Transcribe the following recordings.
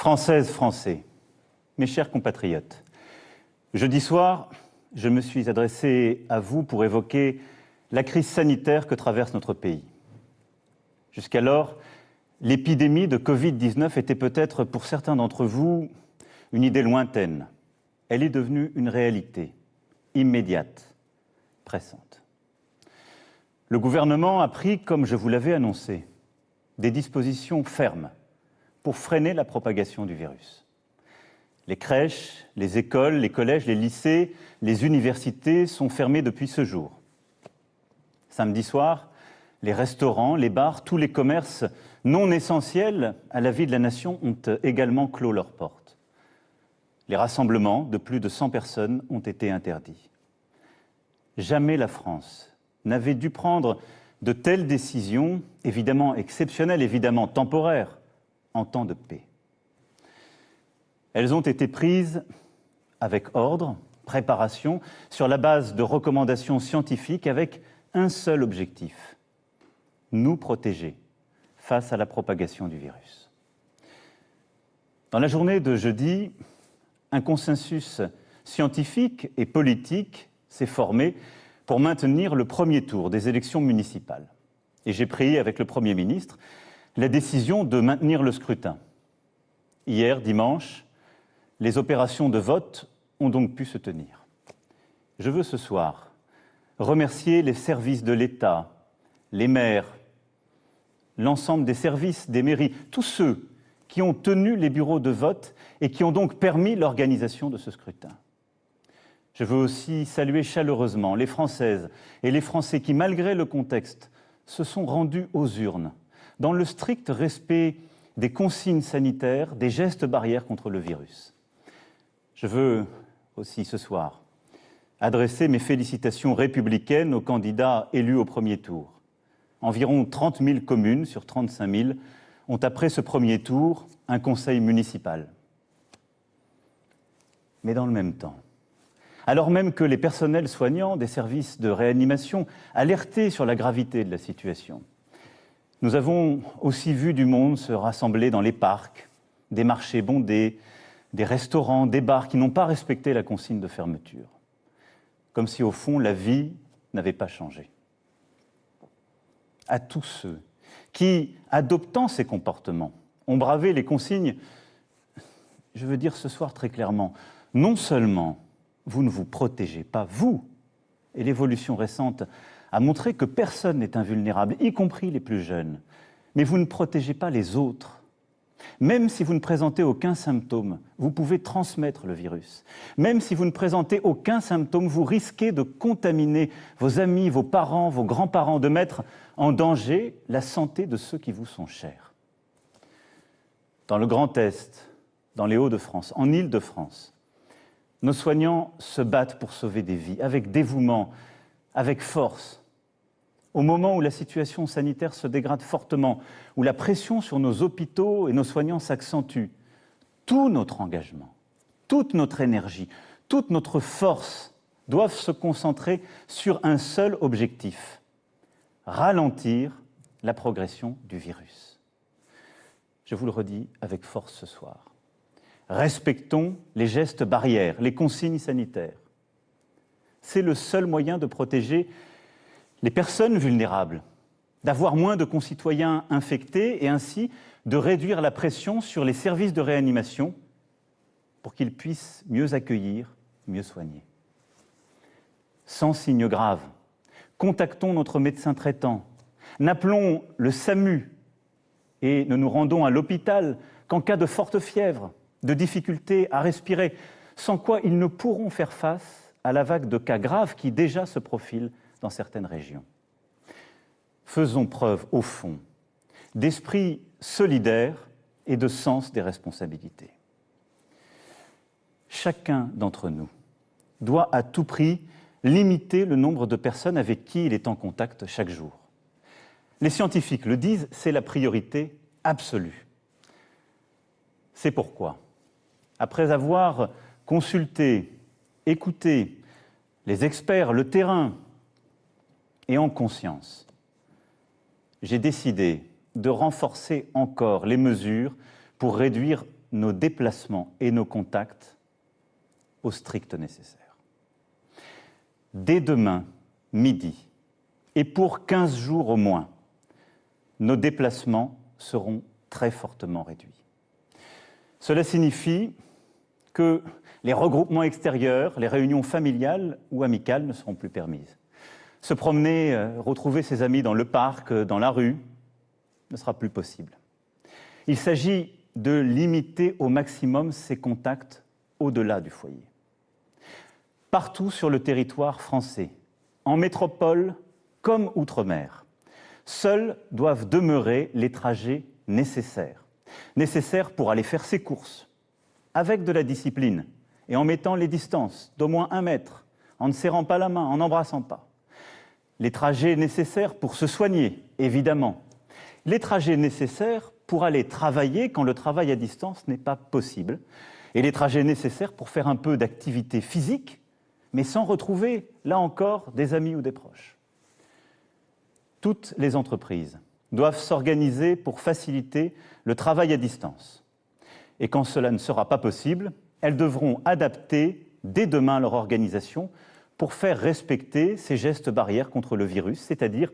Françaises, Français, mes chers compatriotes, jeudi soir, je me suis adressé à vous pour évoquer la crise sanitaire que traverse notre pays. Jusqu'alors, l'épidémie de Covid-19 était peut-être pour certains d'entre vous une idée lointaine. Elle est devenue une réalité, immédiate, pressante. Le gouvernement a pris, comme je vous l'avais annoncé, des dispositions fermes pour freiner la propagation du virus. Les crèches, les écoles, les collèges, les lycées, les universités sont fermés depuis ce jour. Samedi soir, les restaurants, les bars, tous les commerces non essentiels à la vie de la nation ont également clos leurs portes. Les rassemblements de plus de 100 personnes ont été interdits. Jamais la France n'avait dû prendre de telles décisions, évidemment exceptionnelles, évidemment temporaires, en temps de paix. Elles ont été prises avec ordre, préparation, sur la base de recommandations scientifiques avec un seul objectif, nous protéger face à la propagation du virus. Dans la journée de jeudi, un consensus scientifique et politique s'est formé pour maintenir le premier tour des élections municipales. Et j'ai pris, avec le Premier ministre, la décision de maintenir le scrutin. Hier, dimanche, les opérations de vote ont donc pu se tenir. Je veux ce soir remercier les services de l'État, les maires, l'ensemble des services, des mairies, tous ceux qui ont tenu les bureaux de vote et qui ont donc permis l'organisation de ce scrutin. Je veux aussi saluer chaleureusement les Françaises et les Français qui, malgré le contexte, se sont rendus aux urnes dans le strict respect des consignes sanitaires, des gestes barrières contre le virus. Je veux aussi ce soir adresser mes félicitations républicaines aux candidats élus au premier tour. Environ 30 000 communes sur 35 000 ont, après ce premier tour, un conseil municipal. Mais dans le même temps, alors même que les personnels soignants des services de réanimation alertaient sur la gravité de la situation, nous avons aussi vu du monde se rassembler dans les parcs, des marchés bondés, des restaurants, des bars qui n'ont pas respecté la consigne de fermeture. Comme si, au fond, la vie n'avait pas changé. À tous ceux qui, adoptant ces comportements, ont bravé les consignes, je veux dire ce soir très clairement, non seulement vous ne vous protégez pas, vous, et l'évolution récente a montré que personne n'est invulnérable, y compris les plus jeunes, mais vous ne protégez pas les autres. Même si vous ne présentez aucun symptôme, vous pouvez transmettre le virus. Même si vous ne présentez aucun symptôme, vous risquez de contaminer vos amis, vos parents, vos grands-parents, de mettre en danger la santé de ceux qui vous sont chers. Dans le Grand Est, dans les Hauts-de-France, en Île-de-France, nos soignants se battent pour sauver des vies, avec dévouement, avec force. Au moment où la situation sanitaire se dégrade fortement, où la pression sur nos hôpitaux et nos soignants s'accentue, tout notre engagement, toute notre énergie, toute notre force doivent se concentrer sur un seul objectif, ralentir la progression du virus. Je vous le redis avec force ce soir. Respectons les gestes barrières, les consignes sanitaires. C'est le seul moyen de protéger les personnes vulnérables, d'avoir moins de concitoyens infectés et ainsi de réduire la pression sur les services de réanimation pour qu'ils puissent mieux accueillir, mieux soigner. Sans signes graves, contactons notre médecin traitant, n'appelons le SAMU et ne nous rendons à l'hôpital qu'en cas de forte fièvre, de difficultés à respirer, sans quoi ils ne pourront faire face à la vague de cas graves qui déjà se profile dans certaines régions. Faisons preuve, au fond, d'esprit solidaire et de sens des responsabilités. Chacun d'entre nous doit à tout prix limiter le nombre de personnes avec qui il est en contact chaque jour. Les scientifiques le disent, c'est la priorité absolue. C'est pourquoi, après avoir consulté, écouté les experts, le terrain, et en conscience, j'ai décidé de renforcer encore les mesures pour réduire nos déplacements et nos contacts au strict nécessaire. Dès demain, midi, et pour 15 jours au moins, nos déplacements seront très fortement réduits. Cela signifie que les regroupements extérieurs, les réunions familiales ou amicales ne seront plus permises. Se promener, retrouver ses amis dans le parc, dans la rue, ne sera plus possible. Il s'agit de limiter au maximum ces contacts au-delà du foyer. Partout sur le territoire français, en métropole comme outre-mer, seuls doivent demeurer les trajets nécessaires. Nécessaires pour aller faire ses courses, avec de la discipline et en mettant les distances d'au moins 1 mètre, en ne serrant pas la main, en n'embrassant pas. Les trajets nécessaires pour se soigner, évidemment. Les trajets nécessaires pour aller travailler quand le travail à distance n'est pas possible. Et les trajets nécessaires pour faire un peu d'activité physique, mais sans retrouver, là encore, des amis ou des proches. Toutes les entreprises doivent s'organiser pour faciliter le travail à distance. Et quand cela ne sera pas possible, elles devront adapter dès demain leur organisation pour faire respecter ces gestes barrières contre le virus, c'est-à-dire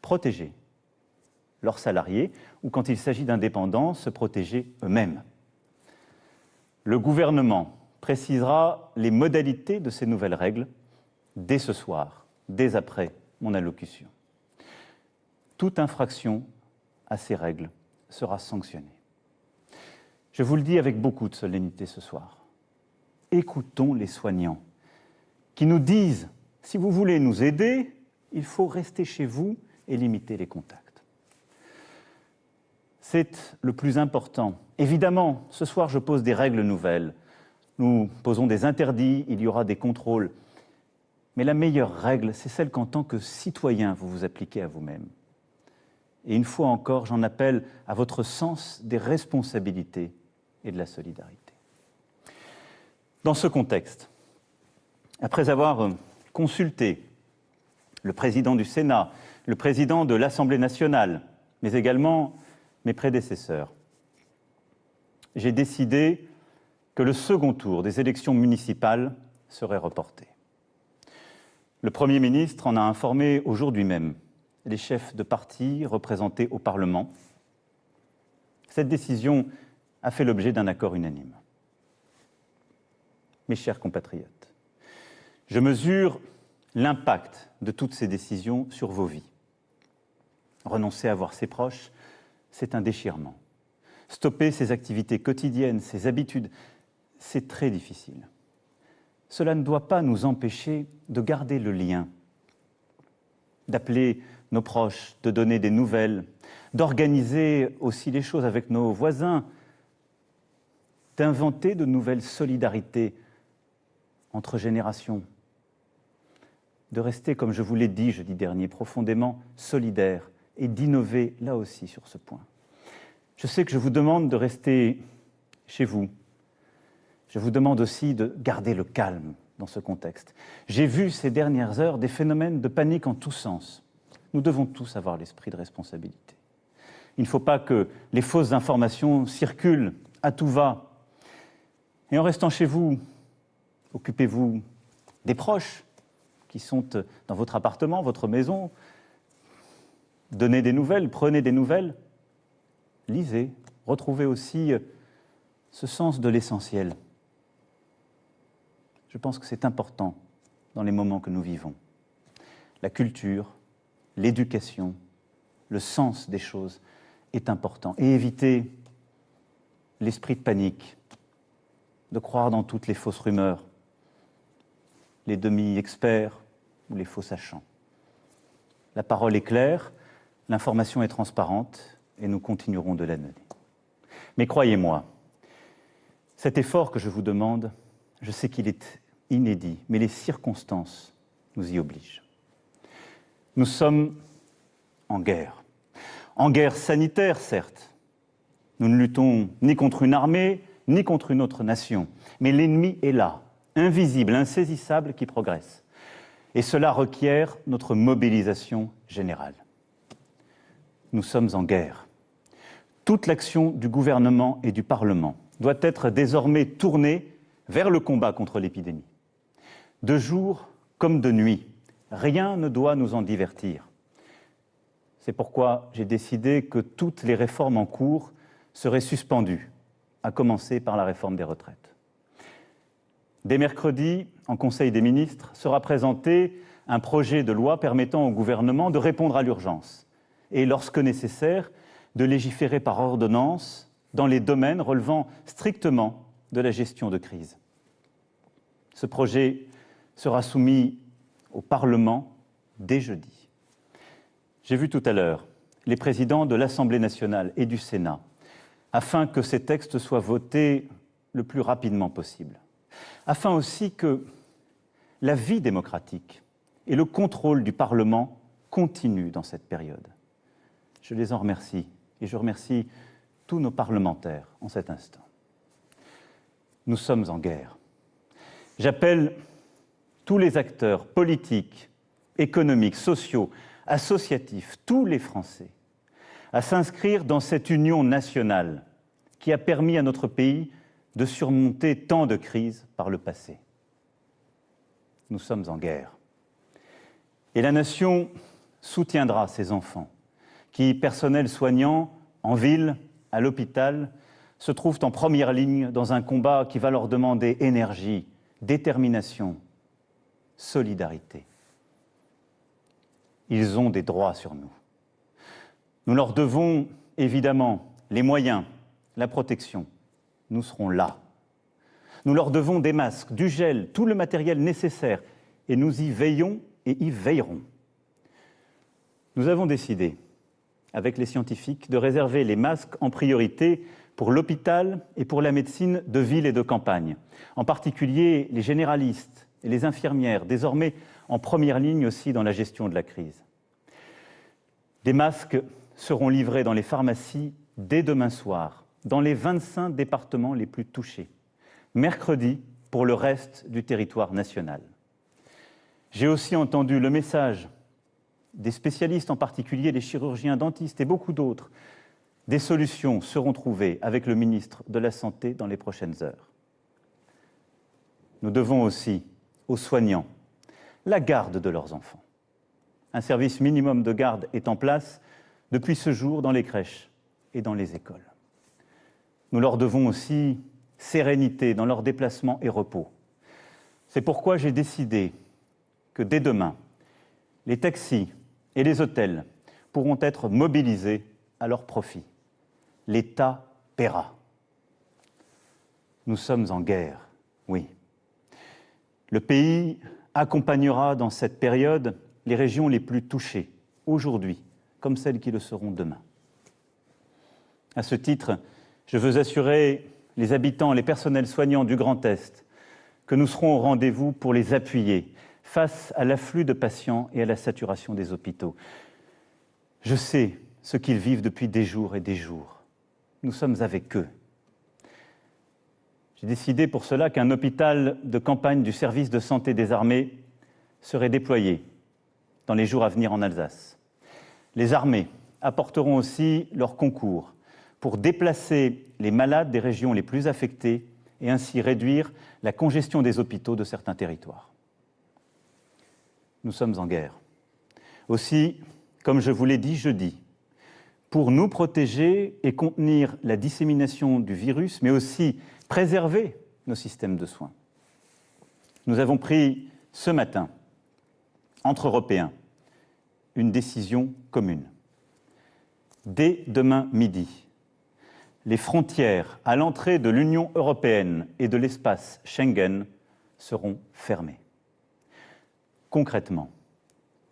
protéger leurs salariés ou, quand il s'agit d'indépendants, se protéger eux-mêmes. Le gouvernement précisera les modalités de ces nouvelles règles dès ce soir, dès après mon allocution. Toute infraction à ces règles sera sanctionnée. Je vous le dis avec beaucoup de solennité ce soir. Écoutons les soignants qui nous disent « si vous voulez nous aider, il faut rester chez vous et limiter les contacts ». C'est le plus important. Évidemment, ce soir, je pose des règles nouvelles. Nous posons des interdits, il y aura des contrôles. Mais la meilleure règle, c'est celle qu'en tant que citoyen, vous vous appliquez à vous-même. Et une fois encore, j'en appelle à votre sens des responsabilités et de la solidarité. Dans ce contexte, après avoir consulté le président du Sénat, le président de l'Assemblée nationale, mais également mes prédécesseurs, j'ai décidé que le second tour des élections municipales serait reporté. Le Premier ministre en a informé aujourd'hui même les chefs de parti représentés au Parlement. Cette décision a fait l'objet d'un accord unanime. Mes chers compatriotes, je mesure l'impact de toutes ces décisions sur vos vies. Renoncer à voir ses proches, c'est un déchirement. Stopper ses activités quotidiennes, ses habitudes, c'est très difficile. Cela ne doit pas nous empêcher de garder le lien, d'appeler nos proches, de donner des nouvelles, d'organiser aussi les choses avec nos voisins, d'inventer de nouvelles solidarités entre générations, de rester, comme je vous l'ai dit jeudi dernier, profondément solidaires et d'innover là aussi sur ce point. Je sais que je vous demande de rester chez vous. Je vous demande aussi de garder le calme dans ce contexte. J'ai vu ces dernières heures des phénomènes de panique en tous sens. Nous devons tous avoir l'esprit de responsabilité. Il ne faut pas que les fausses informations circulent à tout va. Et en restant chez vous, occupez-vous des proches qui sont dans votre appartement, votre maison. Donnez des nouvelles, prenez des nouvelles. Lisez, retrouvez aussi ce sens de l'essentiel. Je pense que c'est important dans les moments que nous vivons. La culture, l'éducation, le sens des choses est important. Et éviter l'esprit de panique, de croire dans toutes les fausses rumeurs, les demi-experts ou les faux sachants. La parole est claire, l'information est transparente et nous continuerons de la donner. Mais croyez-moi, cet effort que je vous demande, je sais qu'il est inédit, mais les circonstances nous y obligent. Nous sommes en guerre sanitaire, certes. Nous ne luttons ni contre une armée, ni contre une autre nation, mais l'ennemi est là, invisible, insaisissable, qui progresse. Et cela requiert notre mobilisation générale. Nous sommes en guerre. Toute l'action du gouvernement et du Parlement doit être désormais tourné vers le combat contre l'épidémie. De jour comme de nuit, rien ne doit nous en divertir. C'est pourquoi j'ai décidé que toutes les réformes en cours seraient suspendues, à commencer par la réforme des retraites. Dès mercredi, en Conseil des ministres, sera présenté un projet de loi permettant au gouvernement de répondre à l'urgence et, lorsque nécessaire, de légiférer par ordonnance dans les domaines relevant strictement de la gestion de crise. Ce projet sera soumis au Parlement dès jeudi. J'ai vu tout à l'heure les présidents de l'Assemblée nationale et du Sénat afin que ces textes soient votés le plus rapidement possible, afin aussi que la vie démocratique et le contrôle du Parlement continuent dans cette période. Je les en remercie et je remercie tous nos parlementaires en cet instant. Nous sommes en guerre. J'appelle tous les acteurs politiques, économiques, sociaux, associatifs, tous les Français, à s'inscrire dans cette union nationale qui a permis à notre pays de surmonter tant de crises par le passé. Nous sommes en guerre. Et la nation soutiendra ces enfants qui, personnel soignant, en ville, à l'hôpital, se trouvent en première ligne dans un combat qui va leur demander énergie, détermination, solidarité. Ils ont des droits sur nous. Nous leur devons évidemment les moyens, la protection. Nous serons là. Nous leur devons des masques, du gel, tout le matériel nécessaire et nous y veillons et y veillerons. Nous avons décidé, avec les scientifiques, de réserver les masques en priorité pour l'hôpital et pour la médecine de ville et de campagne, en particulier les généralistes et les infirmières, désormais en première ligne aussi dans la gestion de la crise. Des masques seront livrés dans les pharmacies dès demain soir, dans les 25 départements les plus touchés, mercredi pour le reste du territoire national. J'ai aussi entendu le message des spécialistes, en particulier les chirurgiens dentistes et beaucoup d'autres. Des solutions seront trouvées avec le ministre de la Santé dans les prochaines heures. Nous devons aussi aux soignants la garde de leurs enfants. Un service minimum de garde est en place depuis ce jour dans les crèches et dans les écoles. Nous leur devons aussi sérénité dans leurs déplacements et repos. C'est pourquoi j'ai décidé que dès demain, les taxis et les hôtels pourront être mobilisés à leur profit. L'État paiera. Nous sommes en guerre, oui. Le pays accompagnera dans cette période les régions les plus touchées, aujourd'hui, comme celles qui le seront demain. À ce titre, je veux assurer les habitants, les personnels soignants du Grand Est que nous serons au rendez-vous pour les appuyer face à l'afflux de patients et à la saturation des hôpitaux. Je sais ce qu'ils vivent depuis des jours et des jours. Nous sommes avec eux. J'ai décidé pour cela qu'un hôpital de campagne du service de santé des armées serait déployé dans les jours à venir en Alsace. Les armées apporteront aussi leur concours pour déplacer les malades des régions les plus affectées et ainsi réduire la congestion des hôpitaux de certains territoires. Nous sommes en guerre. Aussi, comme je vous l'ai dit jeudi, pour nous protéger et contenir la dissémination du virus, mais aussi préserver nos systèmes de soins. Nous avons pris ce matin, entre Européens, une décision commune. Dès demain midi, les frontières à l'entrée de l'Union européenne et de l'espace Schengen seront fermées. Concrètement,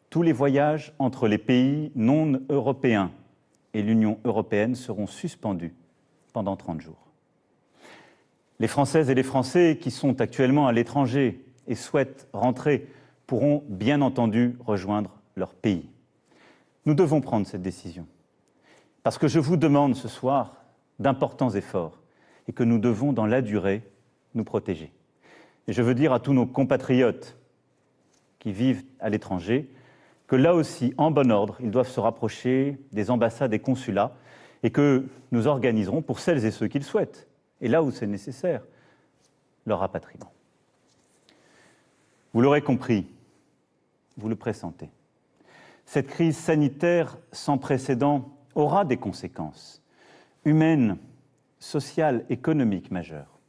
tous les voyages entre les pays non européens et l'Union européenne seront suspendus pendant 30 jours. Les Françaises et les Français qui sont actuellement à l'étranger et souhaitent rentrer pourront bien entendu rejoindre leur pays. Nous devons prendre cette décision parce que je vous demande ce soir d'importants efforts et que nous devons, dans la durée, nous protéger. Et je veux dire à tous nos compatriotes qui vivent à l'étranger que là aussi, en bon ordre, ils doivent se rapprocher des ambassades et consulats et que nous organiserons, pour celles et ceux qui le souhaitent, et là où c'est nécessaire, leur rapatriement. Vous l'aurez compris, vous le pressentez. Cette crise sanitaire sans précédent aura des conséquences humaines, sociales, économiques majeures.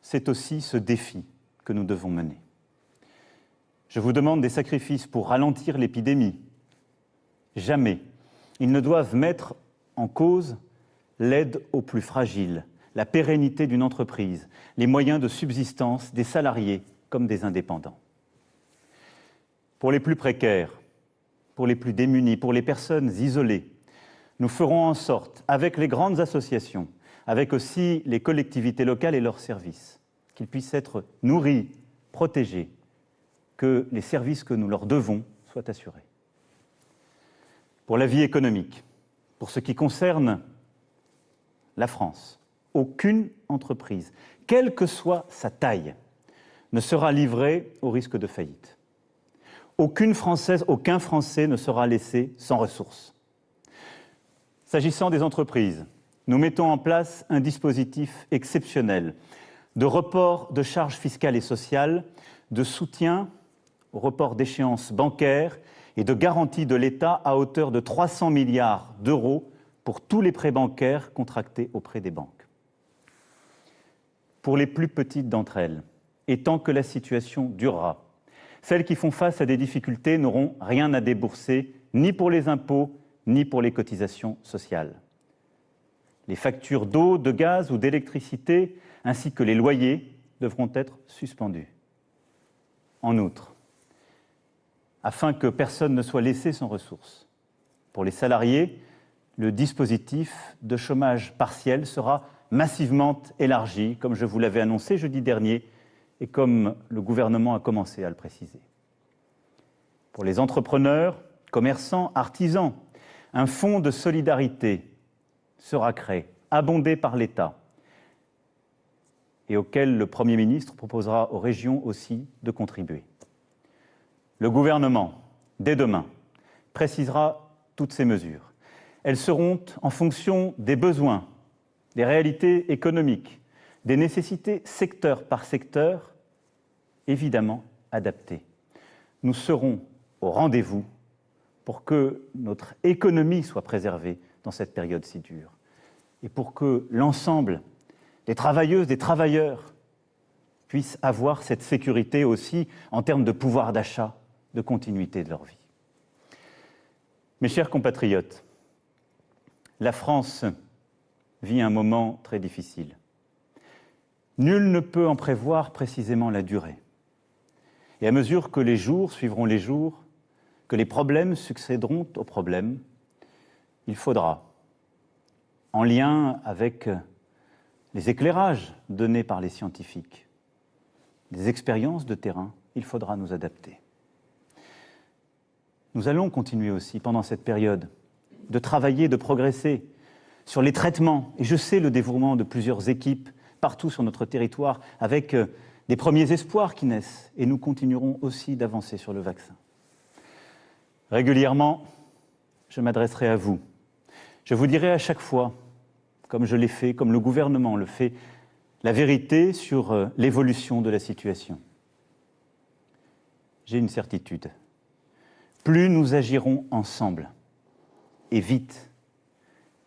C'est aussi ce défi que nous devons mener. Je vous demande des sacrifices pour ralentir l'épidémie. Jamais ils ne doivent mettre en cause l'aide aux plus fragiles, la pérennité d'une entreprise, les moyens de subsistance des salariés comme des indépendants. Pour les plus précaires, pour les plus démunis, pour les personnes isolées, nous ferons en sorte, avec les grandes associations, avec aussi les collectivités locales et leurs services, qu'ils puissent être nourris, protégés, que les services que nous leur devons soient assurés. Pour la vie économique, pour ce qui concerne la France, aucune entreprise, quelle que soit sa taille, ne sera livrée au risque de faillite. Aucune Française, aucun Français ne sera laissé sans ressources. S'agissant des entreprises, nous mettons en place un dispositif exceptionnel de report de charges fiscales et sociales, de soutien au report d'échéances bancaires et de garantie de l'État à hauteur de 300 milliards d'euros pour tous les prêts bancaires contractés auprès des banques. Pour les plus petites d'entre elles, et tant que la situation durera, celles qui font face à des difficultés n'auront rien à débourser, ni pour les impôts, ni pour les cotisations sociales. Les factures d'eau, de gaz ou d'électricité, ainsi que les loyers, devront être suspendus. En outre, afin que personne ne soit laissé sans ressources, pour les salariés, le dispositif de chômage partiel sera massivement élargi, comme je vous l'avais annoncé jeudi dernier, et comme le gouvernement a commencé à le préciser. Pour les entrepreneurs, commerçants, artisans, un fonds de solidarité sera créé, abondé par l'État, et auquel le Premier ministre proposera aux régions aussi de contribuer. Le gouvernement, dès demain, précisera toutes ces mesures. Elles seront en fonction des besoins, des réalités économiques, des nécessités secteur par secteur, évidemment adaptées. Nous serons au rendez-vous pour que notre économie soit préservée dans cette période si dure et pour que l'ensemble des travailleuses, des travailleurs puissent avoir cette sécurité aussi en termes de pouvoir d'achat, de continuité de leur vie. Mes chers compatriotes, la France vit un moment très difficile. Nul ne peut en prévoir précisément la durée. Et à mesure que les jours suivront les jours, que les problèmes succéderont aux problèmes, il faudra, en lien avec les éclairages donnés par les scientifiques, des expériences de terrain, il faudra nous adapter. Nous allons continuer aussi, pendant cette période, de travailler, de progresser sur les traitements. Et je sais le dévouement de plusieurs équipes partout sur notre territoire, avec des premiers espoirs qui naissent. Et nous continuerons aussi d'avancer sur le vaccin. Régulièrement, je m'adresserai à vous. Je vous dirai à chaque fois, comme je l'ai fait, comme le gouvernement le fait, la vérité sur l'évolution de la situation. J'ai une certitude. Plus nous agirons ensemble, et vite,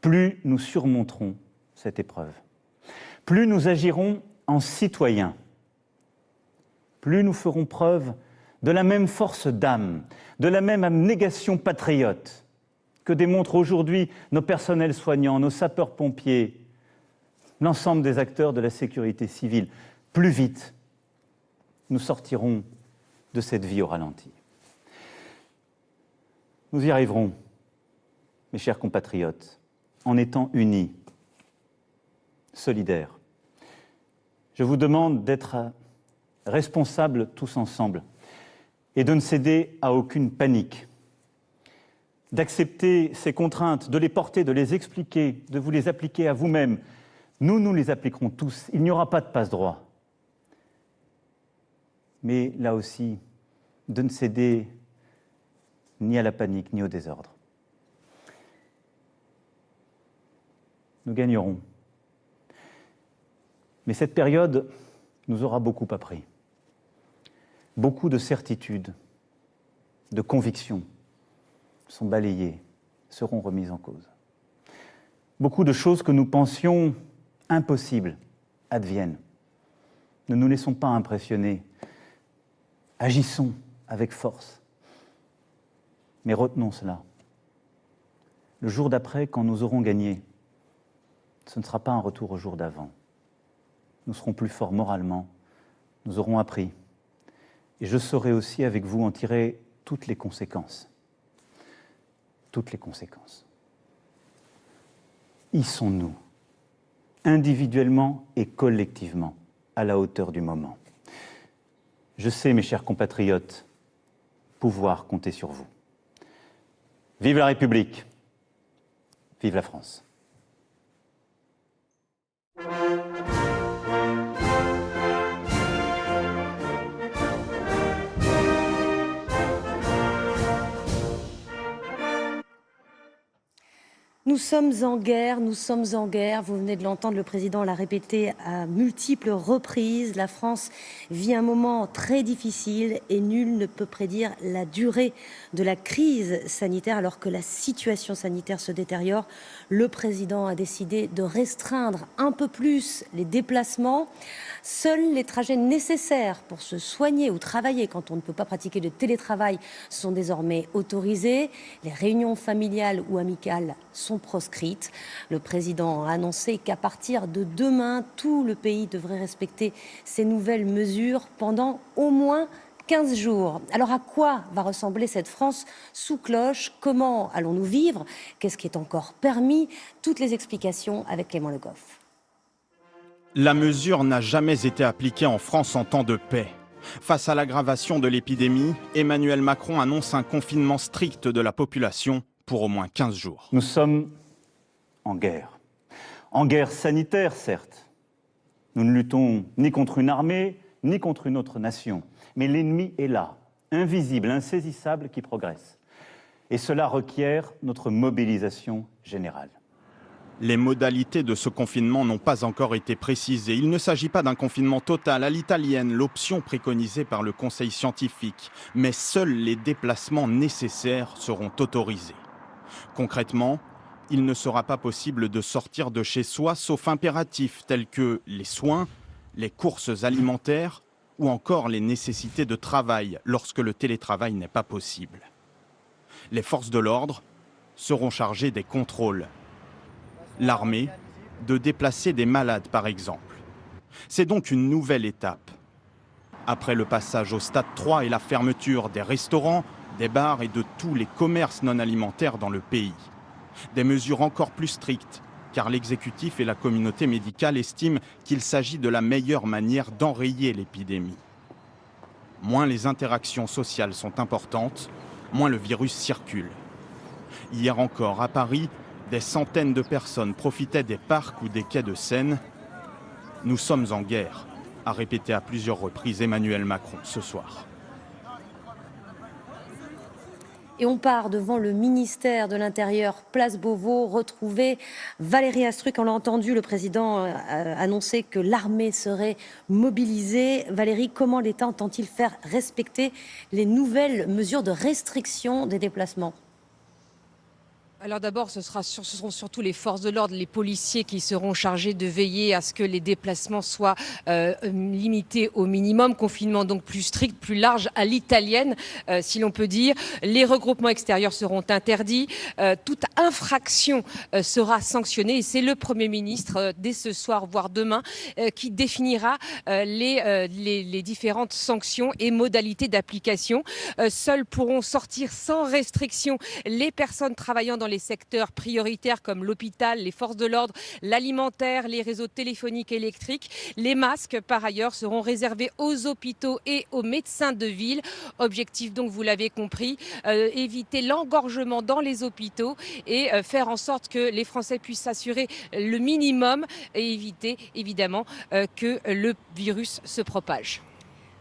plus nous surmonterons cette épreuve. Plus nous agirons en citoyens, plus nous ferons preuve de la même force d'âme, de la même abnégation patriote que démontrent aujourd'hui nos personnels soignants, nos sapeurs-pompiers, l'ensemble des acteurs de la sécurité civile. Plus vite, nous sortirons de cette vie au ralenti. Nous y arriverons, mes chers compatriotes, en étant unis, solidaires. Je vous demande d'être responsables tous ensemble et de ne céder à aucune panique, d'accepter ces contraintes, de les porter, de les expliquer, de vous les appliquer à vous-même. Nous les appliquerons tous. Il n'y aura pas de passe-droit. Mais là aussi, de ne céder ni à la panique, ni au désordre. Nous gagnerons. Mais cette période nous aura beaucoup appris. Beaucoup de certitudes, de convictions sont balayées, seront remises en cause. Beaucoup de choses que nous pensions impossibles adviennent. Ne nous laissons pas impressionner. Agissons avec force. Mais retenons cela. Le jour d'après, quand nous aurons gagné, ce ne sera pas un retour au jour d'avant. Nous serons plus forts moralement, nous aurons appris. Et je saurai aussi avec vous en tirer toutes les conséquences. Toutes les conséquences. Y sont-nous, individuellement et collectivement, à la hauteur du moment? Je sais, mes chers compatriotes, pouvoir compter sur vous. Vive la République! Vive la France! Nous sommes en guerre, nous sommes en guerre. Vous venez de l'entendre, le président l'a répété à multiples reprises. La France vit un moment très difficile et nul ne peut prédire la durée de la crise sanitaire alors que la situation sanitaire se détériore. Le président a décidé de restreindre un peu plus les déplacements. Seuls les trajets nécessaires pour se soigner ou travailler quand on ne peut pas pratiquer de télétravail sont désormais autorisés. Les réunions familiales ou amicales sont proscrites. Le président a annoncé qu'à partir de demain, tout le pays devrait respecter ces nouvelles mesures pendant au moins 15 jours. Alors à quoi va ressembler cette France sous cloche? Comment allons-nous vivre? Qu'est-ce qui est encore permis? Toutes les explications avec Clément Le Goff. La mesure n'a jamais été appliquée en France en temps de paix. Face à l'aggravation de l'épidémie, Emmanuel Macron annonce un confinement strict de la population pour au moins 15 jours. Nous sommes en guerre. En guerre sanitaire, certes. Nous ne luttons ni contre une armée, ni contre une autre nation. Mais l'ennemi est là, invisible, insaisissable, qui progresse. Et cela requiert notre mobilisation générale. Les modalités de ce confinement n'ont pas encore été précisées. Il ne s'agit pas d'un confinement total à l'italienne, l'option préconisée par le Conseil scientifique. Mais seuls les déplacements nécessaires seront autorisés. Concrètement, il ne sera pas possible de sortir de chez soi sauf impératifs tels que les soins, les courses alimentaires ou encore les nécessités de travail lorsque le télétravail n'est pas possible. Les forces de l'ordre seront chargées des contrôles. L'armée, de déplacer des malades par exemple. C'est donc une nouvelle étape. Après le passage au stade 3 et la fermeture des restaurants, des bars et de tous les commerces non alimentaires dans le pays. Des mesures encore plus strictes, car l'exécutif et la communauté médicale estiment qu'il s'agit de la meilleure manière d'enrayer l'épidémie. Moins les interactions sociales sont importantes, moins le virus circule. Hier encore, à Paris, des centaines de personnes profitaient des parcs ou des quais de Seine. Nous sommes en guerre, a répété à plusieurs reprises Emmanuel Macron ce soir. Et on part devant le ministère de l'Intérieur, place Beauvau, retrouver Valérie Astruc. On l'a entendu, le président a annoncé que l'armée serait mobilisée. Valérie, comment l'État entend-il faire respecter les nouvelles mesures de restriction des déplacements ? Alors d'abord, ce seront surtout les forces de l'ordre, les policiers qui seront chargés de veiller à ce que les déplacements soient limités au minimum. Confinement donc plus strict, plus large à l'italienne, si l'on peut dire. Les regroupements extérieurs seront interdits. Toute infraction sera sanctionnée et c'est le Premier ministre, dès ce soir, voire demain, qui définira les différentes sanctions et modalités d'application. Seuls pourront sortir sans restriction les personnes travaillant dans les secteurs prioritaires comme l'hôpital, les forces de l'ordre, l'alimentaire, les réseaux téléphoniques et électriques. Les masques, par ailleurs, seront réservés aux hôpitaux et aux médecins de ville. Objectif donc, vous l'avez compris, éviter l'engorgement dans les hôpitaux et faire en sorte que les Français puissent s'assurer le minimum et éviter évidemment que le virus se propage.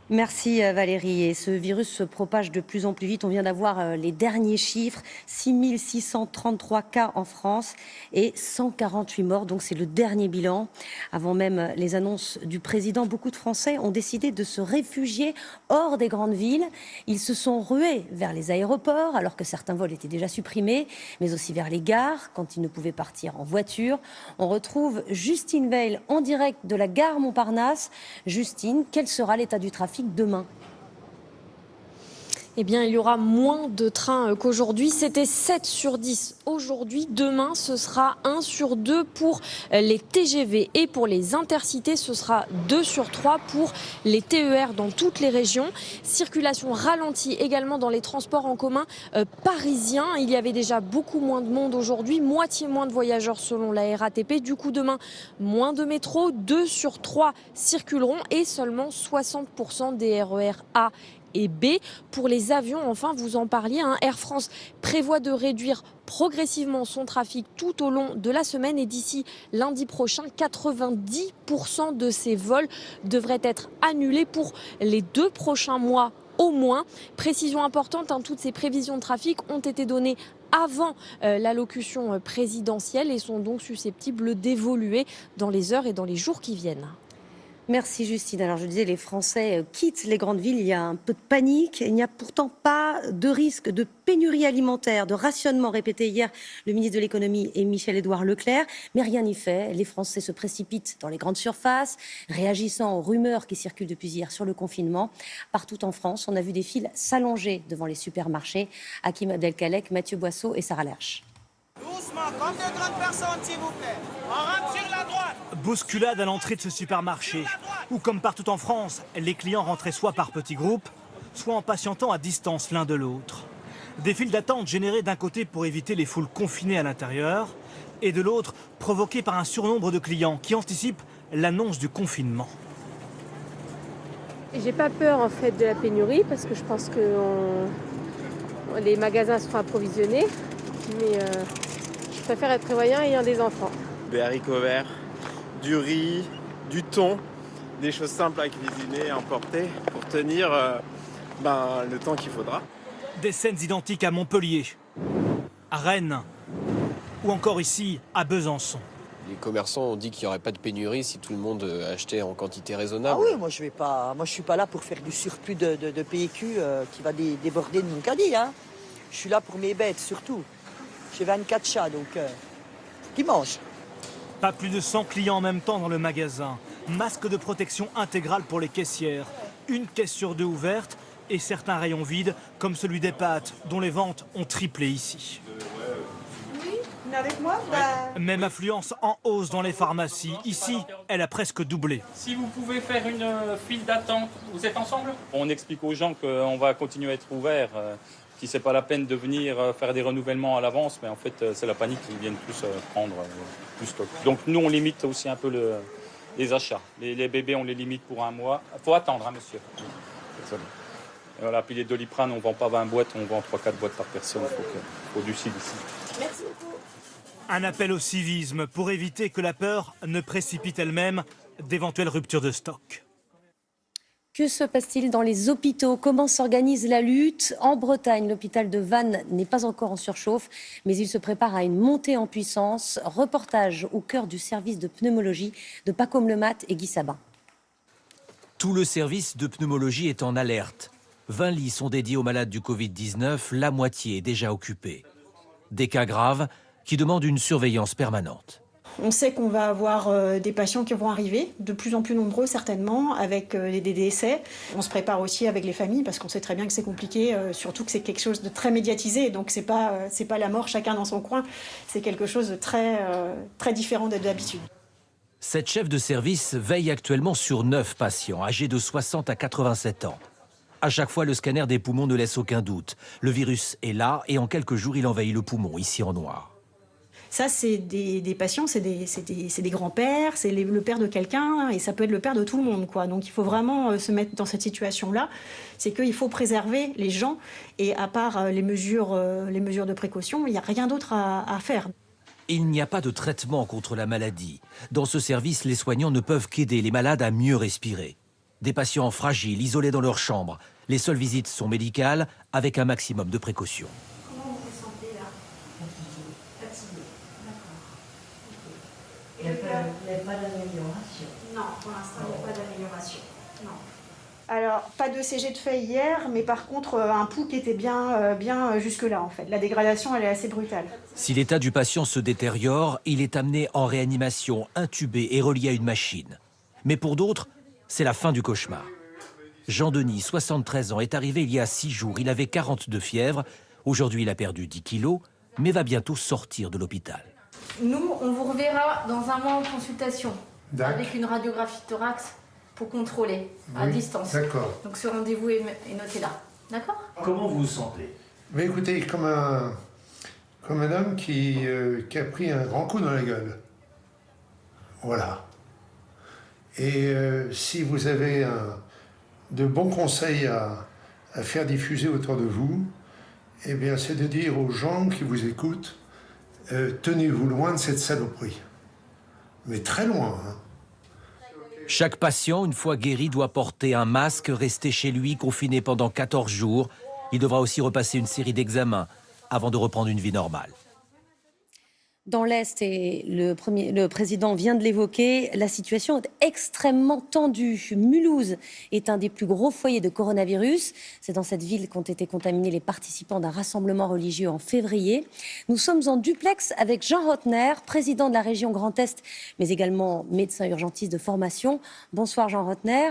Merci Valérie. Et ce virus se propage de plus en plus vite. On vient d'avoir les derniers chiffres. 6 633 cas en France et 148 morts. Donc c'est le dernier bilan. Avant même les annonces du président, beaucoup de Français ont décidé de se réfugier hors des grandes villes. Ils se sont rués vers les aéroports alors que certains vols étaient déjà supprimés, mais aussi vers les gares quand ils ne pouvaient partir en voiture. On retrouve Justine Veil en direct de la gare Montparnasse. Justine, quel sera l'état du trafic demain? Eh bien, il y aura moins de trains qu'aujourd'hui. C'était 7 sur 10 aujourd'hui. Demain, ce sera 1 sur 2 pour les TGV. Et pour les intercités, ce sera 2 sur 3 pour les TER dans toutes les régions. Circulation ralentie également dans les transports en commun parisiens. Il y avait déjà beaucoup moins de monde aujourd'hui. Moitié moins de voyageurs selon la RATP. Du coup, demain, moins de métro. 2 sur 3 circuleront et seulement 60% des RER A et B. Pour les avions, enfin, vous en parliez, Air France prévoit de réduire progressivement son trafic tout au long de la semaine et d'ici lundi prochain, 90% de ces vols devraient être annulés pour les 2 prochains mois au moins. Précision importante, toutes ces prévisions de trafic ont été données avant l'allocution présidentielle et sont donc susceptibles d'évoluer dans les heures et dans les jours qui viennent. Merci Justine. Alors je disais, les Français quittent les grandes villes, il y a un peu de panique. Il n'y a pourtant pas de risque de pénurie alimentaire, de rationnement, répété hier le ministre de l'économie et Michel-Édouard Leclerc. Mais rien n'y fait. Les Français se précipitent dans les grandes surfaces, réagissant aux rumeurs qui circulent depuis hier sur le confinement. Partout en France, on a vu des files s'allonger devant les supermarchés. Hakim Abdelkalek, Mathieu Boisseau et Sarah Lerche. Doucement, comme de 30 personnes, s'il vous plaît. On rentre sur la droite. Bousculade à l'entrée de ce supermarché, où comme partout en France, les clients rentraient soit par petits groupes, soit en patientant à distance l'un de l'autre. Des files d'attente générées d'un côté pour éviter les foules confinées à l'intérieur, et de l'autre provoquées par un surnombre de clients qui anticipent l'annonce du confinement. J'ai pas peur en fait de la pénurie parce que je pense que les magasins seront approvisionnés, mais je préfère être prévoyant ayant des enfants. Des haricots verts, du riz, du thon, des choses simples à cuisiner et à emporter pour tenir le temps qu'il faudra. Des scènes identiques à Montpellier, à Rennes ou encore ici à Besançon. Les commerçants ont dit qu'il n'y aurait pas de pénurie si tout le monde achetait en quantité raisonnable. Ah oui, moi je suis pas là pour faire du surplus de PQ qui va déborder de mon caddie. Je suis là pour mes bêtes surtout. J'ai 24 chats donc qui mangent. Pas plus de 100 clients en même temps dans le magasin. Masque de protection intégrale pour les caissières. Une caisse sur 2 ouverte et certains rayons vides comme celui des pâtes dont les ventes ont triplé ici. Avec moi, Même affluence en hausse dans les pharmacies. Ici, elle a presque doublé. Si vous pouvez faire une file d'attente, vous êtes ensemble? On explique aux gens qu'on va continuer à être ouvert, que c'est pas la peine de venir faire des renouvellements à l'avance, mais en fait c'est la panique qu'ils viennent tous prendre plus stock. Donc nous on limite aussi un peu les achats. Les bébés on les limite pour 1 mois. Il faut attendre, monsieur. Et voilà, puis les Doliprane on vend pas 20 boîtes, on vend 3-4 boîtes par personne. Il faut du cible ici. Merci beaucoup. Un appel au civisme pour éviter que la peur ne précipite elle-même d'éventuelles ruptures de stock. Que se passe-t-il dans les hôpitaux? Comment s'organise la lutte? En Bretagne, l'hôpital de Vannes n'est pas encore en surchauffe, mais il se prépare à une montée en puissance. Reportage au cœur du service de pneumologie de Pacôme Lemat et Guy Sabin. Tout le service de pneumologie est en alerte. 20 lits sont dédiés aux malades du Covid-19, la moitié est déjà occupée. Des cas graves qui demandent une surveillance permanente. On sait qu'on va avoir des patients qui vont arriver, de plus en plus nombreux certainement, avec des décès. On se prépare aussi avec les familles parce qu'on sait très bien que c'est compliqué, surtout que c'est quelque chose de très médiatisé. Donc c'est pas la mort chacun dans son coin, c'est quelque chose de très différent d'habitude. Cette chef de service veille actuellement sur 9 patients âgés de 60 à 87 ans. À chaque fois, le scanner des poumons ne laisse aucun doute. Le virus est là et en quelques jours, il envahit le poumon, ici en noir. Ça, c'est des patients, c'est des grands-pères, c'est le père de quelqu'un et ça peut être le père de tout le monde, quoi. Donc il faut vraiment se mettre dans cette situation-là. C'est qu'il faut préserver les gens et à part les mesures de précaution, il n'y a rien d'autre à faire. Il n'y a pas de traitement contre la maladie. Dans ce service, les soignants ne peuvent qu'aider les malades à mieux respirer. Des patients fragiles, isolés dans leur chambre. Les seules visites sont médicales, avec un maximum de précautions. Comment vous vous sentez là? Fatigué. D'accord. Il n'y a pas d'amélioration. Non, pour l'instant, il n'y a pas d'amélioration. Non. Alors, pas de CG de fait hier, mais par contre, un pouls qui était bien jusque-là, en fait. La dégradation, elle est assez brutale. Si l'état du patient se détériore, il est amené en réanimation, intubé et relié à une machine. Mais pour d'autres, c'est la fin du cauchemar. Jean-Denis, 73 ans, est arrivé il y a 6 jours. Il avait 42 fièvres. Aujourd'hui, il a perdu 10 kilos, mais va bientôt sortir de l'hôpital. Nous, on vous reverra dans un mois en consultation, avec une radiographie de thorax pour contrôler à distance. D'accord. Donc ce rendez-vous est noté là. D'accord? Comment vous vous sentez? Mais écoutez, comme un homme qui a pris un grand coup dans la gueule. Voilà. Et si vous avez de bons conseils à faire diffuser autour de vous, eh bien, c'est de dire aux gens qui vous écoutent, tenez-vous loin de cette saloperie. Mais très loin, hein. Chaque patient, une fois guéri, doit porter un masque, rester chez lui, confiné pendant 14 jours. Il devra aussi repasser une série d'examens avant de reprendre une vie normale. Dans l'Est, et le président vient de l'évoquer, la situation est extrêmement tendue. Mulhouse est un des plus gros foyers de coronavirus. C'est dans cette ville qu'ont été contaminés les participants d'un rassemblement religieux en février. Nous sommes en duplex avec Jean Rotner, président de la région Grand Est, mais également médecin urgentiste de formation. Bonsoir Jean Rotner.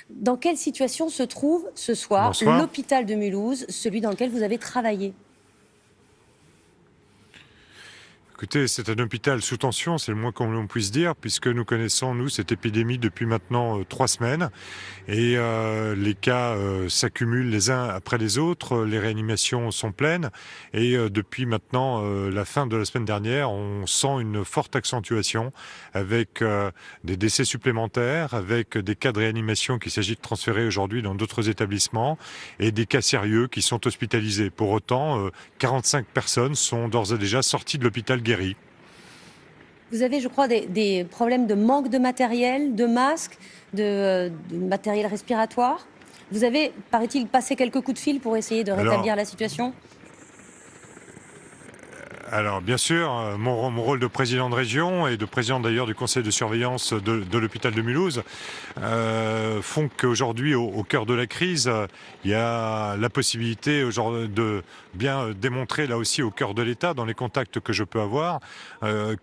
Dans quelle situation se trouve ce soir l'hôpital de Mulhouse, celui dans lequel vous avez travaillé ? Écoutez, c'est un hôpital sous tension, c'est le moins qu'on l'on puisse dire, puisque nous connaissons, nous, cette épidémie depuis maintenant 3 semaines. Et les cas s'accumulent les uns après les autres, les réanimations sont pleines. Et depuis maintenant la fin de la semaine dernière, on sent une forte accentuation avec des décès supplémentaires, avec des cas de réanimation qu'il s'agit de transférer aujourd'hui dans d'autres établissements, et des cas sérieux qui sont hospitalisés. Pour autant, 45 personnes sont d'ores et déjà sorties de l'hôpital guéri. Vous avez, je crois, des problèmes de manque de matériel, de masques, de matériel respiratoire. Vous avez, paraît-il, passé quelques coups de fil pour essayer de rétablir la situation ? Alors bien sûr, mon rôle de président de région et de président d'ailleurs du conseil de surveillance de l'hôpital de Mulhouse font qu'aujourd'hui, au cœur de la crise, il y a la possibilité de bien démontrer là aussi au cœur de l'État, dans les contacts que je peux avoir,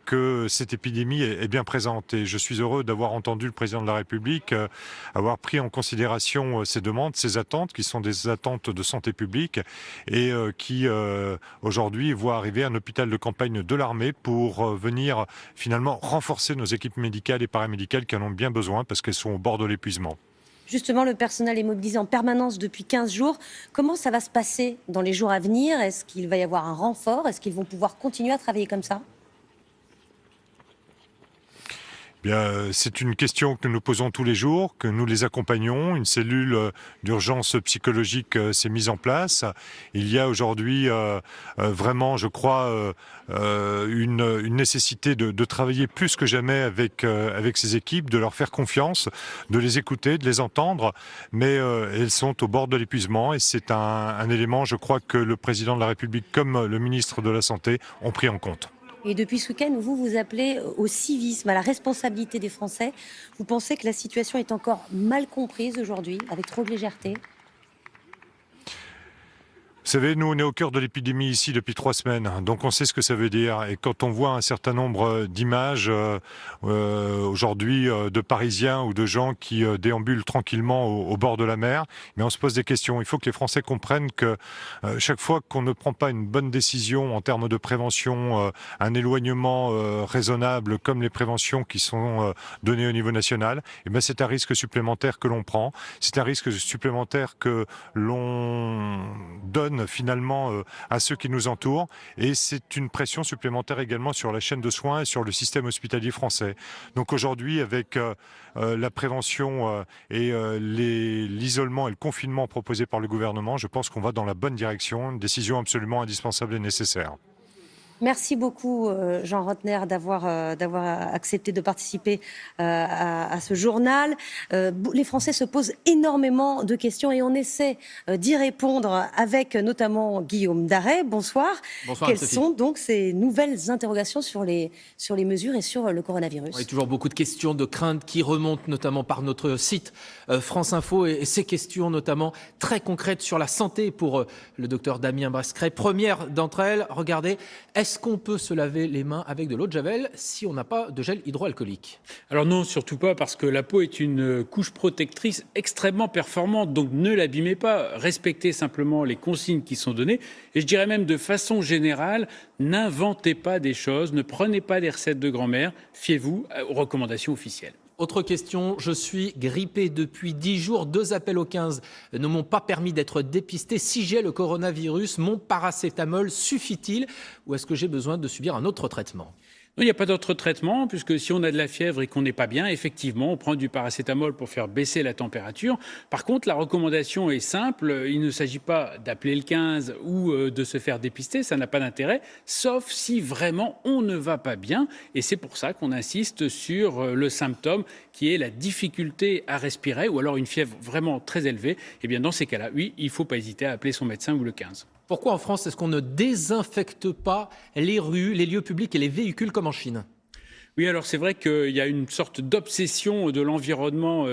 que cette épidémie est bien présente. Et je suis heureux d'avoir entendu le président de la République avoir pris en considération ces demandes, ces attentes, qui sont des attentes de santé publique et qui aujourd'hui voient arriver un hôpital de campagne de l'armée pour venir finalement renforcer nos équipes médicales et paramédicales qui en ont bien besoin parce qu'elles sont au bord de l'épuisement. Justement, le personnel est mobilisé en permanence depuis 15 jours. Comment ça va se passer dans les jours à venir? Est-ce qu'il va y avoir un renfort? Est-ce qu'ils vont pouvoir continuer à travailler comme ça? Bien, c'est une question que nous posons tous les jours, que nous les accompagnons. Une cellule d'urgence psychologique s'est mise en place. Il y a aujourd'hui vraiment, je crois, une nécessité de travailler plus que jamais avec ces équipes, de leur faire confiance, de les écouter, de les entendre. Mais elles sont au bord de l'épuisement et c'est un élément, je crois, que le président de la République comme le ministre de la Santé ont pris en compte. Et depuis ce week-end, vous appelez au civisme, à la responsabilité des Français. Vous pensez que la situation est encore mal comprise aujourd'hui, avec trop de légèreté ? Vous savez, nous, on est au cœur de l'épidémie ici depuis 3 semaines, donc on sait ce que ça veut dire. Et quand on voit un certain nombre d'images aujourd'hui de Parisiens ou de gens qui déambulent tranquillement au bord de la mer, mais on se pose des questions. Il faut que les Français comprennent que chaque fois qu'on ne prend pas une bonne décision en termes de prévention, un éloignement raisonnable comme les préventions qui sont données au niveau national, eh bien c'est un risque supplémentaire que l'on prend. C'est un risque supplémentaire que l'on donne finalement à ceux qui nous entourent et c'est une pression supplémentaire également sur la chaîne de soins et sur le système hospitalier français. Donc aujourd'hui avec la prévention et l'isolement et le confinement proposé par le gouvernement, je pense qu'on va dans la bonne direction, une décision absolument indispensable et nécessaire. Merci beaucoup Jean Rotner d'avoir accepté de participer à ce journal. Les Français se posent énormément de questions et on essaie d'y répondre avec notamment Guillaume Darey. Bonsoir. Bonsoir. Quelles sont donc ces nouvelles interrogations sur les mesures et sur le coronavirus? Il y a toujours beaucoup de questions, de craintes qui remontent notamment par notre site France Info et ces questions notamment très concrètes sur la santé pour le docteur Damien Mascret. Première d'entre elles, regardez, est-ce qu'on peut se laver les mains avec de l'eau de javel si on n'a pas de gel hydroalcoolique? Alors non, surtout pas, parce que la peau est une couche protectrice extrêmement performante, donc ne l'abîmez pas, respectez simplement les consignes qui sont données, et je dirais même de façon générale, n'inventez pas des choses, ne prenez pas des recettes de grand-mère, fiez-vous aux recommandations officielles. Autre question, je suis grippé depuis 10 jours, 2 appels au 15 ne m'ont pas permis d'être dépisté. Si j'ai le coronavirus, mon paracétamol suffit-il ou est-ce que j'ai besoin de subir un autre traitement? Non, il n'y a pas d'autre traitement, puisque si on a de la fièvre et qu'on n'est pas bien, effectivement, on prend du paracétamol pour faire baisser la température. Par contre, la recommandation est simple, il ne s'agit pas d'appeler le 15 ou de se faire dépister, ça n'a pas d'intérêt, sauf si vraiment on ne va pas bien. Et c'est pour ça qu'on insiste sur le symptôme qui est la difficulté à respirer ou alors une fièvre vraiment très élevée. Et bien dans ces cas-là, oui, il ne faut pas hésiter à appeler son médecin ou le 15. Pourquoi en France est-ce qu'on ne désinfecte pas les rues, les lieux publics et les véhicules comme en Chine? Oui, alors c'est vrai qu'il y a une sorte d'obsession de l'environnement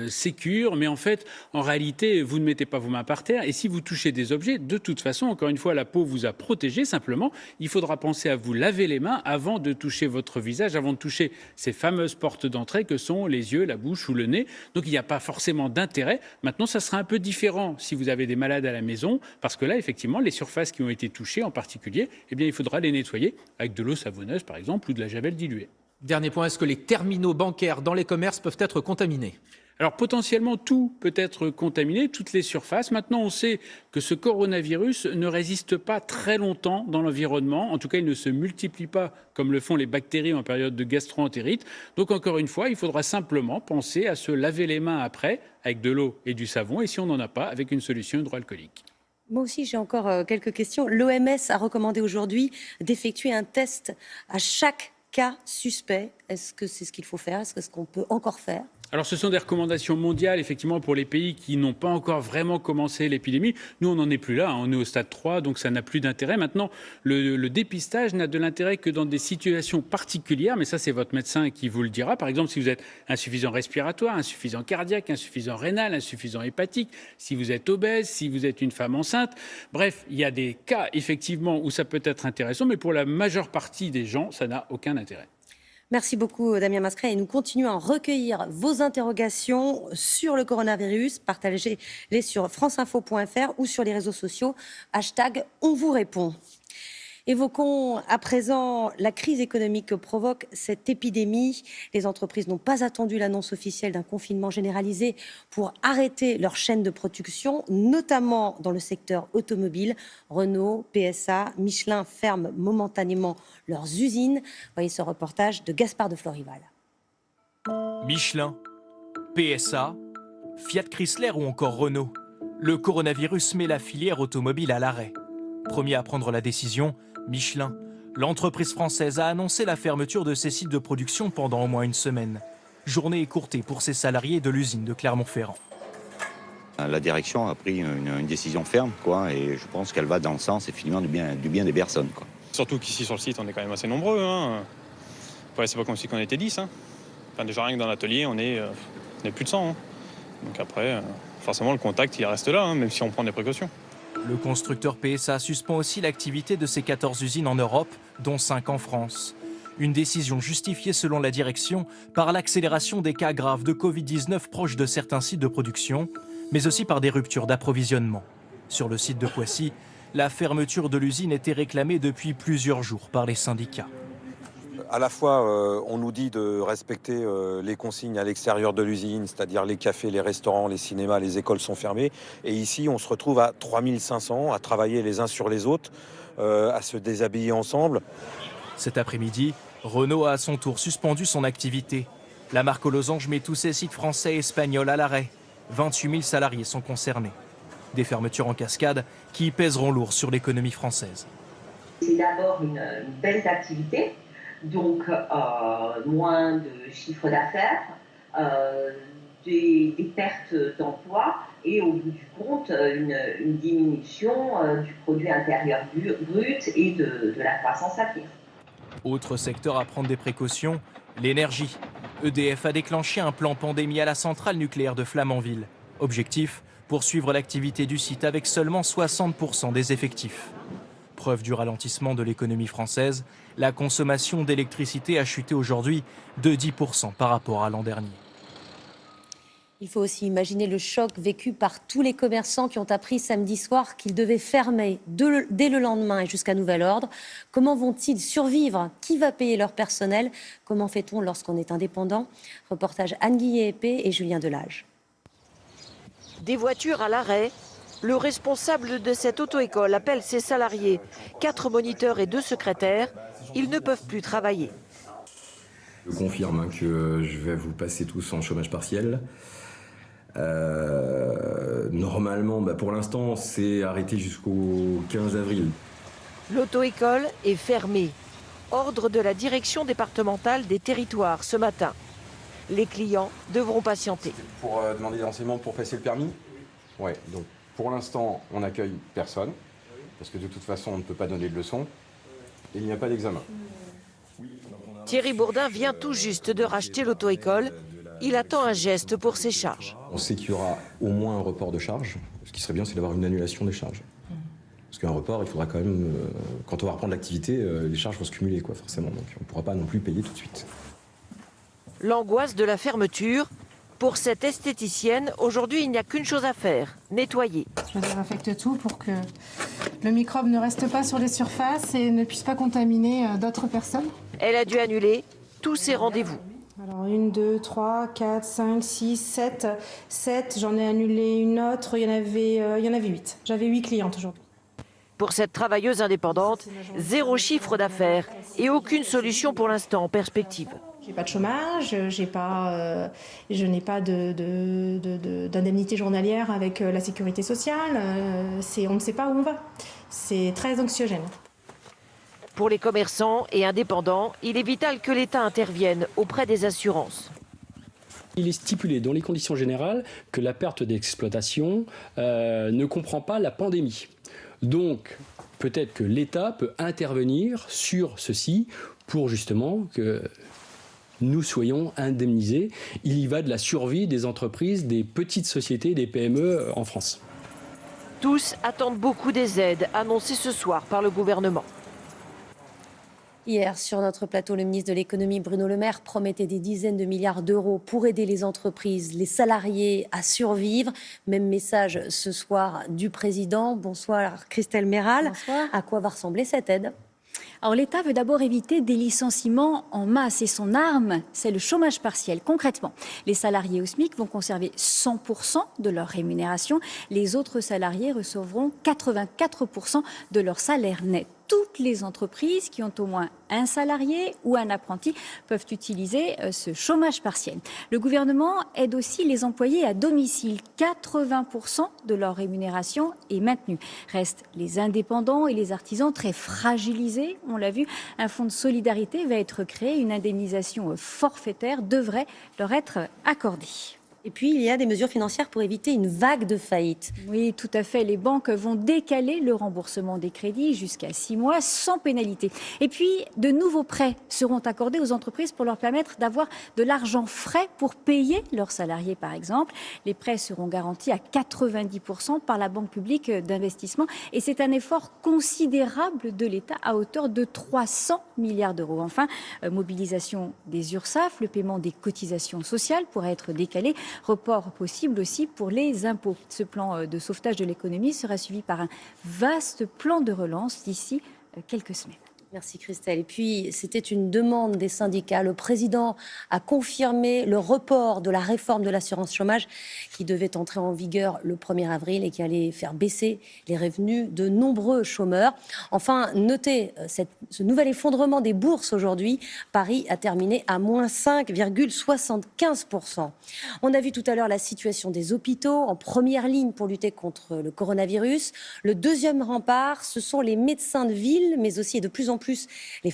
sécure, mais en fait, en réalité, vous ne mettez pas vos mains par terre. Et si vous touchez des objets, de toute façon, encore une fois, la peau vous a protégé. Simplement, il faudra penser à vous laver les mains avant de toucher votre visage, avant de toucher ces fameuses portes d'entrée que sont les yeux, la bouche ou le nez. Donc, il n'y a pas forcément d'intérêt. Maintenant, ça sera un peu différent si vous avez des malades à la maison, parce que là, effectivement, les surfaces qui ont été touchées en particulier, eh bien, il faudra les nettoyer avec de l'eau savonneuse, par exemple, ou de la javel diluée. Dernier point, est-ce que les terminaux bancaires dans les commerces peuvent être contaminés? Alors potentiellement tout peut être contaminé, toutes les surfaces. Maintenant on sait que ce coronavirus ne résiste pas très longtemps dans l'environnement. En tout cas il ne se multiplie pas comme le font les bactéries en période de gastro-entérite. Donc encore une fois il faudra simplement penser à se laver les mains après avec de l'eau et du savon et si on n'en a pas avec une solution hydroalcoolique. Moi aussi, j'ai encore quelques questions. L'OMS a recommandé aujourd'hui d'effectuer un test à chaque cas suspect. Est-ce que c'est ce qu'il faut faire? Est-ce que c'est ce qu'on peut encore faire? Alors ce sont des recommandations mondiales, effectivement, pour les pays qui n'ont pas encore vraiment commencé l'épidémie. Nous, on n'en est plus là, on est au stade 3, donc ça n'a plus d'intérêt. Maintenant, le dépistage n'a de l'intérêt que dans des situations particulières, mais ça, c'est votre médecin qui vous le dira. Par exemple, si vous êtes insuffisant respiratoire, insuffisant cardiaque, insuffisant rénal, insuffisant hépatique, si vous êtes obèse, si vous êtes une femme enceinte. Bref, il y a des cas, effectivement, où ça peut être intéressant, mais pour la majeure partie des gens, ça n'a aucun intérêt. Merci beaucoup Damien Mascret et nous continuons à recueillir vos interrogations sur le coronavirus. Partagez-les sur franceinfo.fr ou sur les réseaux sociaux. #on vous répond. Évoquons à présent la crise économique que provoque cette épidémie. Les entreprises n'ont pas attendu l'annonce officielle d'un confinement généralisé pour arrêter leur chaîne de production, notamment dans le secteur automobile. Renault, PSA, Michelin ferment momentanément leurs usines. Voyez ce reportage de Gaspard de Florival. Michelin, PSA, Fiat Chrysler ou encore Renault. Le coronavirus met la filière automobile à l'arrêt. Premier à prendre la décision, Michelin. L'entreprise française a annoncé la fermeture de ses sites de production pendant au moins une semaine. Journée écourtée pour ses salariés de l'usine de Clermont-Ferrand. La direction a pris une décision ferme, et je pense qu'elle va dans le sens effectivement du bien des personnes. Surtout qu'ici sur le site, on est quand même assez nombreux. Ouais, c'est pas comme si on était 10. Enfin, déjà rien que dans l'atelier, on est plus de 100. Donc après, forcément, le contact, il reste là, même si on prend des précautions. Le constructeur PSA suspend aussi l'activité de ses 14 usines en Europe, dont 5 en France. Une décision justifiée selon la direction par l'accélération des cas graves de Covid-19 proches de certains sites de production, mais aussi par des ruptures d'approvisionnement. Sur le site de Poissy, la fermeture de l'usine était réclamée depuis plusieurs jours par les syndicats. À la fois, on nous dit de respecter les consignes à l'extérieur de l'usine, c'est-à-dire les cafés, les restaurants, les cinémas, les écoles sont fermées. Et ici, on se retrouve à 3500, à travailler les uns sur les autres, à se déshabiller ensemble. Cet après-midi, Renault a à son tour suspendu son activité. La marque aux losanges met tous ses sites français et espagnols à l'arrêt. 28 000 salariés sont concernés. Des fermetures en cascade qui pèseront lourd sur l'économie française. C'est d'abord une baisse d'activité, donc moins de chiffre d'affaires, des pertes d'emplois et au bout du compte une diminution du produit intérieur brut et de la croissance à venir. Autre secteur à prendre des précautions, l'énergie. EDF a déclenché un plan pandémie à la centrale nucléaire de Flamanville. Objectif, poursuivre l'activité du site avec seulement 60% des effectifs. Preuve du ralentissement de l'économie française, la consommation d'électricité a chuté aujourd'hui de 10% par rapport à l'an dernier. Il faut aussi imaginer le choc vécu par tous les commerçants qui ont appris samedi soir qu'ils devaient fermer dès le lendemain et jusqu'à nouvel ordre. Comment vont-ils survivre? Qui va payer leur personnel? Comment fait-on lorsqu'on est indépendant? Reportage Anne Guillet-Épée et Julien Delage. Des voitures à l'arrêt. Le responsable de cette auto-école appelle ses salariés. 4 moniteurs et 2 secrétaires. Ils ne peuvent plus travailler. Je confirme que je vais vous passer tous en chômage partiel. Normalement, pour l'instant, c'est arrêté jusqu'au 15 avril. L'auto-école est fermée. Ordre de la direction départementale des territoires ce matin. Les clients devront patienter. Pour demander des renseignements pour passer le permis? Ouais, donc pour l'instant, on n'accueille personne, parce que de toute façon, on ne peut pas donner de leçons, et il n'y a pas d'examen. Thierry Bourdin vient tout juste de racheter l'auto-école. Il attend un geste pour ses charges. On sait qu'il y aura au moins un report de charges. Ce qui serait bien, c'est d'avoir une annulation des charges. Parce qu'un report, il faudra quand même, quand on va reprendre l'activité, les charges vont se cumuler, forcément. Donc on ne pourra pas non plus payer tout de suite. L'angoisse de la fermeture. Pour cette esthéticienne, aujourd'hui, il n'y a qu'une chose à faire, nettoyer. Je désinfecte tout pour que le microbe ne reste pas sur les surfaces et ne puisse pas contaminer d'autres personnes. Elle a dû annuler tous ses rendez-vous. Alors 1, 2, 3, 4, 5, 6, 7. 7, j'en ai annulé une autre, il y en avait 8. J'avais 8 clientes aujourd'hui. Pour cette travailleuse indépendante, 0 chiffre d'affaires et aucune solution pour l'instant en perspective. J'ai pas de chômage, je n'ai pas d'indemnité journalière avec la sécurité sociale. On ne sait pas où on va. C'est très anxiogène. Pour les commerçants et indépendants, il est vital que l'État intervienne auprès des assurances. Il est stipulé dans les conditions générales que la perte d'exploitation ne comprend pas la pandémie. Donc, peut-être que l'État peut intervenir sur ceci pour justement que nous soyons indemnisés. Il y va de la survie des entreprises, des petites sociétés, des PME en France. Tous attendent beaucoup des aides annoncées ce soir par le gouvernement. Hier, sur notre plateau, le ministre de l'économie Bruno Le Maire promettait des dizaines de milliards d'euros pour aider les entreprises, les salariés à survivre. Même message ce soir du président. Bonsoir Christelle Méral. Bonsoir. À quoi va ressembler cette aide ? Alors l'État veut d'abord éviter des licenciements en masse et son arme, c'est le chômage partiel. Concrètement, les salariés au SMIC vont conserver 100% de leur rémunération. Les autres salariés recevront 84% de leur salaire net. Toutes les entreprises qui ont au moins un salarié ou un apprenti peuvent utiliser ce chômage partiel. Le gouvernement aide aussi les employés à domicile. 80% de leur rémunération est maintenue. Restent les indépendants et les artisans très fragilisés. On l'a vu, un fonds de solidarité va être créé. Une indemnisation forfaitaire devrait leur être accordée. Et puis, il y a des mesures financières pour éviter une vague de faillites. Oui, tout à fait. Les banques vont décaler le remboursement des crédits jusqu'à 6 mois sans pénalité. Et puis, de nouveaux prêts seront accordés aux entreprises pour leur permettre d'avoir de l'argent frais pour payer leurs salariés, par exemple. Les prêts seront garantis à 90% par la Banque publique d'investissement. Et c'est un effort considérable de l'État à hauteur de 300 milliards d'euros. Enfin, mobilisation des URSSAF, le paiement des cotisations sociales pourrait être décalé. Report possible aussi pour les impôts. Ce plan de sauvetage de l'économie sera suivi par un vaste plan de relance d'ici quelques semaines. Merci Christelle. Et puis, c'était une demande des syndicats. Le président a confirmé le report de la réforme de l'assurance chômage qui devait entrer en vigueur le 1er avril et qui allait faire baisser les revenus de nombreux chômeurs. Enfin, notez ce nouvel effondrement des bourses aujourd'hui. Paris a terminé à moins 5,75%. On a vu tout à l'heure la situation des hôpitaux en première ligne pour lutter contre le coronavirus. Le deuxième rempart, ce sont les médecins de ville, mais aussi et de plus en plus les